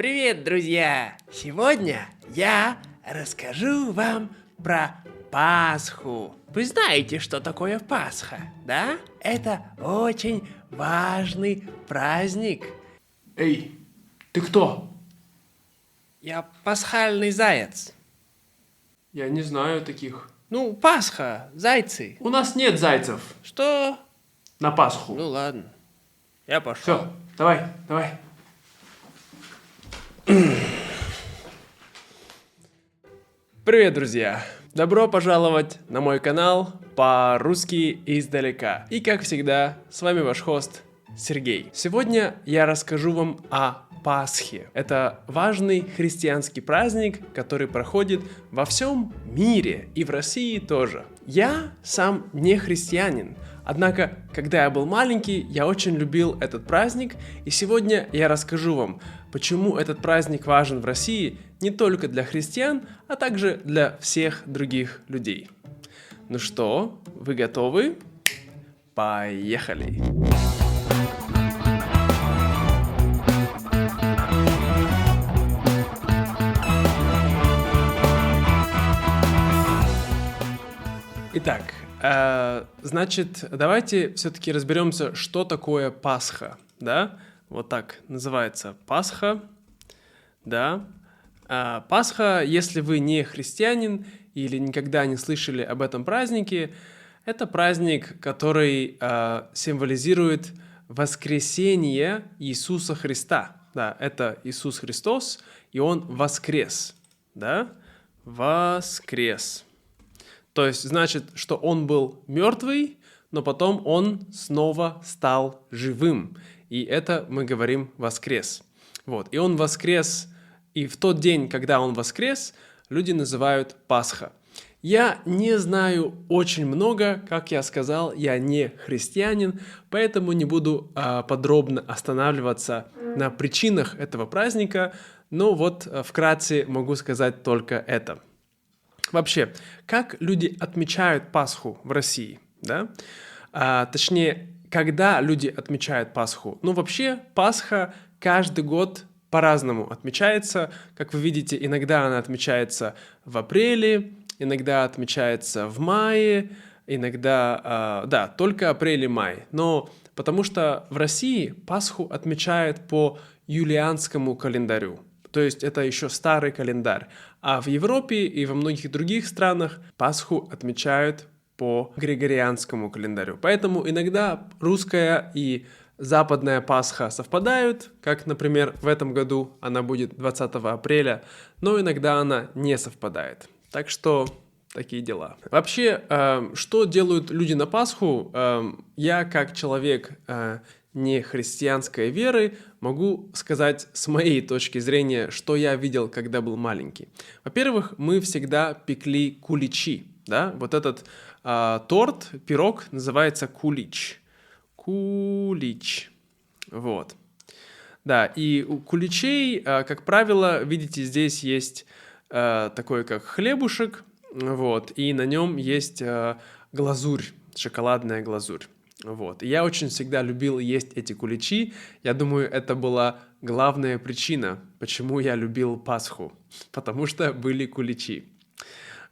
Привет, друзья! Сегодня я расскажу вам про Пасху. Вы знаете, что такое Пасха, да? Это очень важный праздник. Эй, ты кто? Я пасхальный заяц. Я не знаю таких. Ну, Пасха, зайцы. У нас нет зайцев Что? на Пасху. Ну ладно, я пошел. Все, давай. Привет, друзья! Добро пожаловать на мой канал по-русски издалека. И как всегда, с вами ваш хост Сергей. Сегодня я расскажу вам о Пасхе. Это важный христианский праздник, который проходит во всем мире и в России тоже. Я сам не христианин, однако, когда я был маленький, я очень любил этот праздник, и сегодня я расскажу вам, почему этот праздник важен в России не только для христиан, а также для всех других людей. Ну что, вы готовы? Поехали! Итак, значит, давайте все-таки разберемся, что такое Пасха, да? Вот так называется Пасха, да? Пасха, если вы не христианин или никогда не слышали об этом празднике, это праздник, который символизирует воскресение Иисуса Христа. Да, это Иисус Христос, и Он воскрес, да? Воскрес. То есть, значит, что он был мертвый, но потом он снова стал живым. И это мы говорим воскрес. Вот. И он воскрес, и в тот день, когда он воскрес, люди называют Пасха. Я не знаю очень много, как я сказал, я не христианин, поэтому не буду подробно останавливаться на причинах этого праздника, но вот вкратце могу сказать только это. Вообще, как люди отмечают Пасху в России, да? Точнее, когда люди отмечают Пасху? Ну, вообще, Пасха каждый год по-разному отмечается. Как вы видите, иногда она отмечается в апреле, иногда отмечается в мае, иногда, да, только апрель и май. Но потому что в России Пасху отмечают по юлианскому календарю. То есть это еще старый календарь. А в Европе и во многих других странах Пасху отмечают по григорианскому календарю. Поэтому иногда русская и западная Пасха совпадают, как, например, в этом году она будет 20 апреля, но иногда она не совпадает. Так что такие дела. Вообще, что делают люди на Пасху? Я, как человек не христианской веры, могу сказать с моей точки зрения, что я видел, когда был маленький. Во-первых, мы всегда пекли куличи, да, вот этот торт, пирог называется кулич. Кулич, вот. Да, и у куличей, как правило, видите, здесь есть такой как хлебушек, вот, и на нем есть глазурь, шоколадная глазурь. Вот. И я очень всегда любил есть эти куличи. Я думаю, это была главная причина, почему я любил Пасху. Потому что были куличи.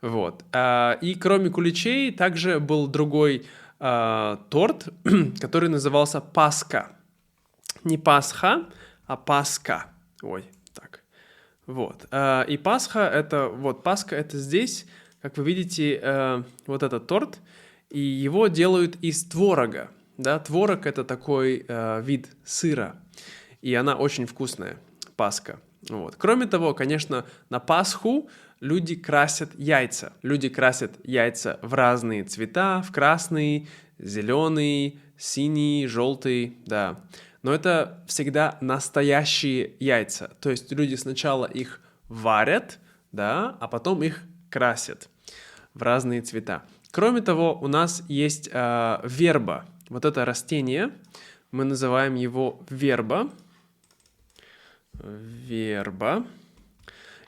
Вот. И кроме куличей также был другой торт, который назывался Паска. Не Пасха, а Паска. Ой, так. Вот. И Пасха это... Вот, Пасха это здесь. Как вы видите, вот этот торт. И его делают из творога. Да? Творог – это такой вид сыра. И она очень вкусная, Пасха. Вот. Кроме того, конечно, на Пасху люди красят яйца. Люди красят яйца в разные цвета. В красный, зеленый, синий, желтый. Да. Но это всегда настоящие яйца. То есть люди сначала их варят, да, а потом их красят в разные цвета. Кроме того, у нас есть верба. Вот это растение, мы называем его верба. Верба.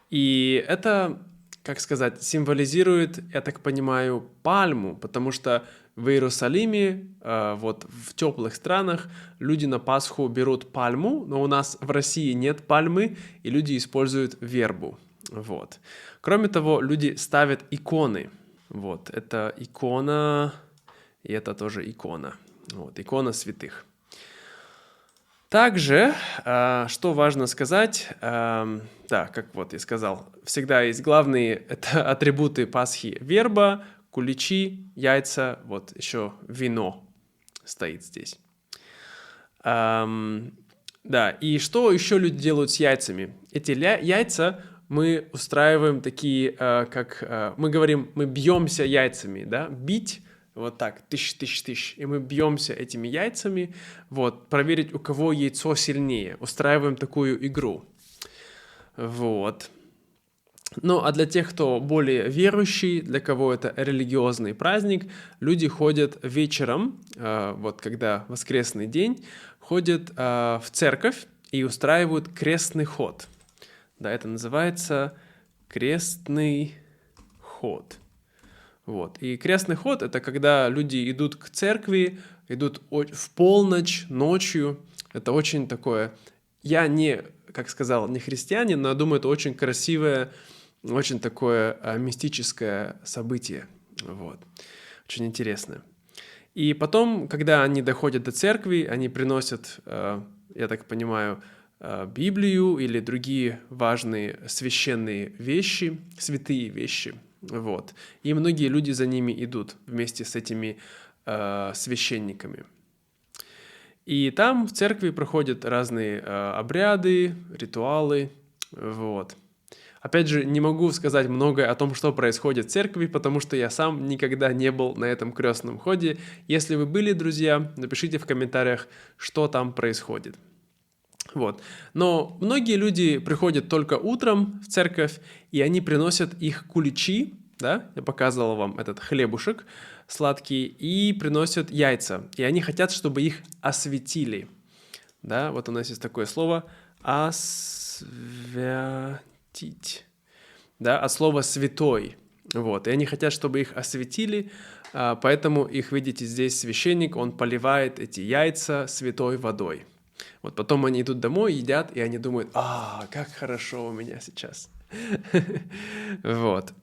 И это, как сказать, символизирует, я так понимаю, пальму, потому что в Иерусалиме, вот в теплых странах, люди на Пасху берут пальму, но у нас в России нет пальмы, и люди используют вербу. Вот. Кроме того, люди ставят иконы. Вот, это икона, и это тоже икона. Вот, икона святых. Также, что важно сказать, да, как вот я сказал, всегда есть главные это атрибуты Пасхи: верба, куличи, яйца, вот еще вино стоит здесь. Да, и что еще люди делают с яйцами? Эти яйца мы устраиваем такие, как мы говорим, мы бьемся яйцами, да, бить. Вот так, тыщ. И мы бьемся этими яйцами, вот, проверить, у кого яйцо сильнее. Устраиваем такую игру. Вот. Ну, а для тех, кто более верующий, для кого это религиозный праздник, люди ходят вечером, вот когда воскресный день, ходят в церковь и устраивают крестный ход. Да, это называется крестный ход. Вот. И крестный ход — это когда люди идут к церкви, идут в полночь, ночью. Это очень такое... Я не, как сказал, не христианин, но я думаю, это очень красивое, очень такое мистическое событие. Вот. Очень интересно. И потом, когда они доходят до церкви, они приносят, я так понимаю, Библию или другие важные священные вещи, святые вещи. Вот. И многие люди за ними идут вместе с этими священниками. И там в церкви проходят разные обряды, ритуалы. Вот. Опять же, не могу сказать многое о том, что происходит в церкви, потому что я сам никогда не был на этом крестном ходе. Если вы были, друзья, напишите в комментариях, что там происходит. Вот. Но многие люди приходят только утром в церковь, и они приносят их куличи, да, я показывал вам этот хлебушек сладкий, и приносят яйца, и они хотят, чтобы их осветили. Да, вот у нас есть такое слово «освятить», да, от слова «святой». Вот, и они хотят, чтобы их осветили, поэтому их, видите, здесь священник, он поливает эти яйца святой водой. Вот потом они идут домой, едят, и они думают: как хорошо у меня сейчас. Вот.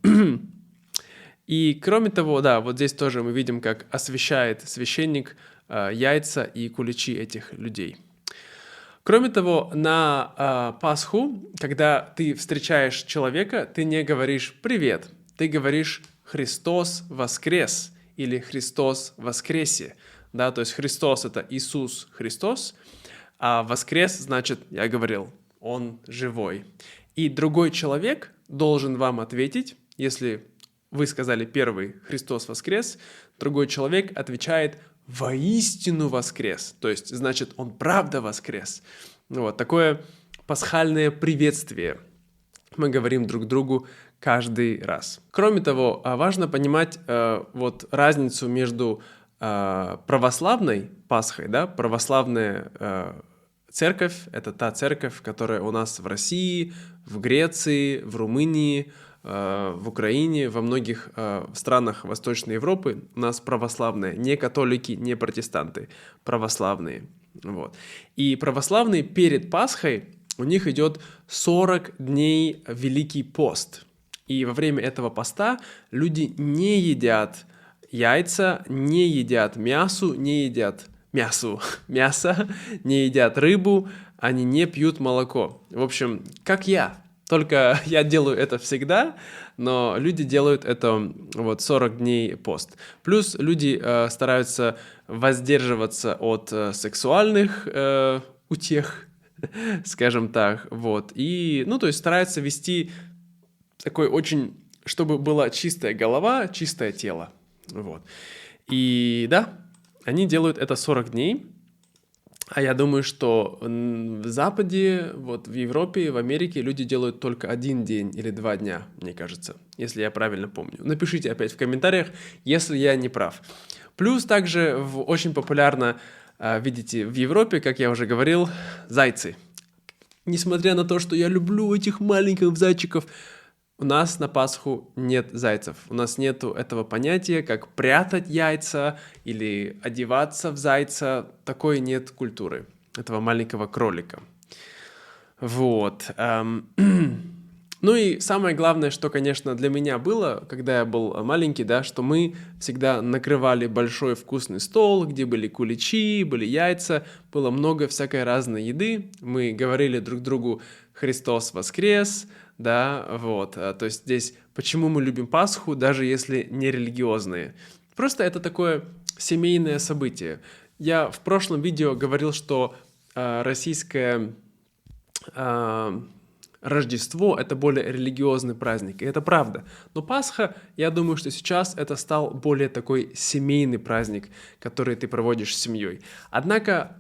И кроме того, да, вот здесь тоже мы видим, как освящает священник яйца и куличи этих людей. Кроме того, на Пасху, когда ты встречаешь человека, ты не говоришь «привет», ты говоришь «Христос воскрес» или «Христос воскресе». Да, то есть Христос — это Иисус Христос, а воскрес значит, я говорил, Он живой. И другой человек должен вам ответить, если вы сказали первый «Христос воскрес», другой человек отвечает «воистину воскрес», то есть значит, Он правда воскрес. Вот такое пасхальное приветствие мы говорим друг другу каждый раз. Кроме того, важно понимать вот разницу между православной Пасхой, да, православная церковь — это та церковь, которая у нас в России, в Греции, в Румынии, в Украине, во многих странах Восточной Европы у нас православные, не католики, не протестанты, православные. Вот. И православные перед Пасхой у них идет 40 дней Великий пост. И во время этого поста люди не едят яйца, не едят мясо, не едят мясо, не едят рыбу, они не пьют молоко. В общем, как я. Только я делаю это всегда, но люди делают это вот 40 дней пост. Плюс люди стараются воздерживаться от сексуальных утех, скажем так. Вот. И, то есть стараются вести такой очень, чтобы была чистая голова, чистое тело. Вот. И да, они делают это 40 дней. А я думаю, что в Западе, вот в Европе, в Америке люди делают только 1 день или 2 дня, мне кажется, если я правильно помню. Напишите опять в комментариях, если я не прав. Плюс также очень популярно, видите, в Европе, как я уже говорил, зайцы. Несмотря на то, что я люблю этих маленьких зайчиков, у нас на Пасху нет зайцев. У нас нету этого понятия, как прятать яйца или одеваться в зайца. Такой нет культуры этого маленького кролика. Вот. Ну и самое главное, что, конечно, для меня было, когда я был маленький, да, что мы всегда накрывали большой вкусный стол, где были куличи, были яйца, было много всякой разной еды. Мы говорили друг другу «Христос воскрес», да, вот. То есть здесь почему мы любим Пасху, даже если не религиозные. Просто это такое семейное событие. Я в прошлом видео говорил, что российское Рождество — это более религиозный праздник, и это правда. Но Пасха, я думаю, что сейчас это стал более такой семейный праздник, который ты проводишь с семьей. Однако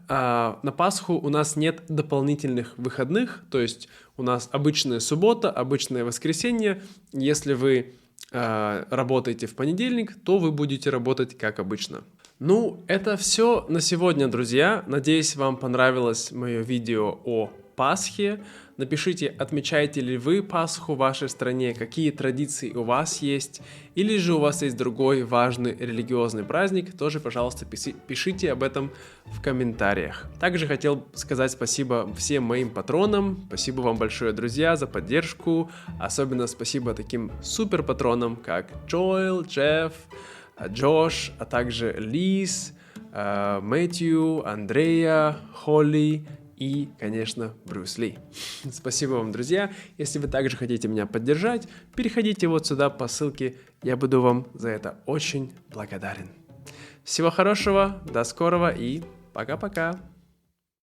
на Пасху у нас нет дополнительных выходных, то есть у нас обычная суббота, обычное воскресенье. Если вы работаете в понедельник, то вы будете работать как обычно. Ну, это все на сегодня, друзья. Надеюсь, вам понравилось мое видео о Пасхе. Напишите, отмечаете ли вы Пасху в вашей стране, какие традиции у вас есть, или же у вас есть другой важный религиозный праздник, тоже, пожалуйста, пишите об этом в комментариях. Также хотел сказать спасибо всем моим патронам, спасибо вам большое, друзья, за поддержку, особенно спасибо таким супер патронам, как Джоэл, Джефф, Джош, а также Лиз, Мэтью, Андрея, Холли и, конечно, Брюс Ли. Спасибо вам, друзья. Если вы также хотите меня поддержать, переходите вот сюда по ссылке. Я буду вам за это очень благодарен. Всего хорошего, до скорого и пока-пока.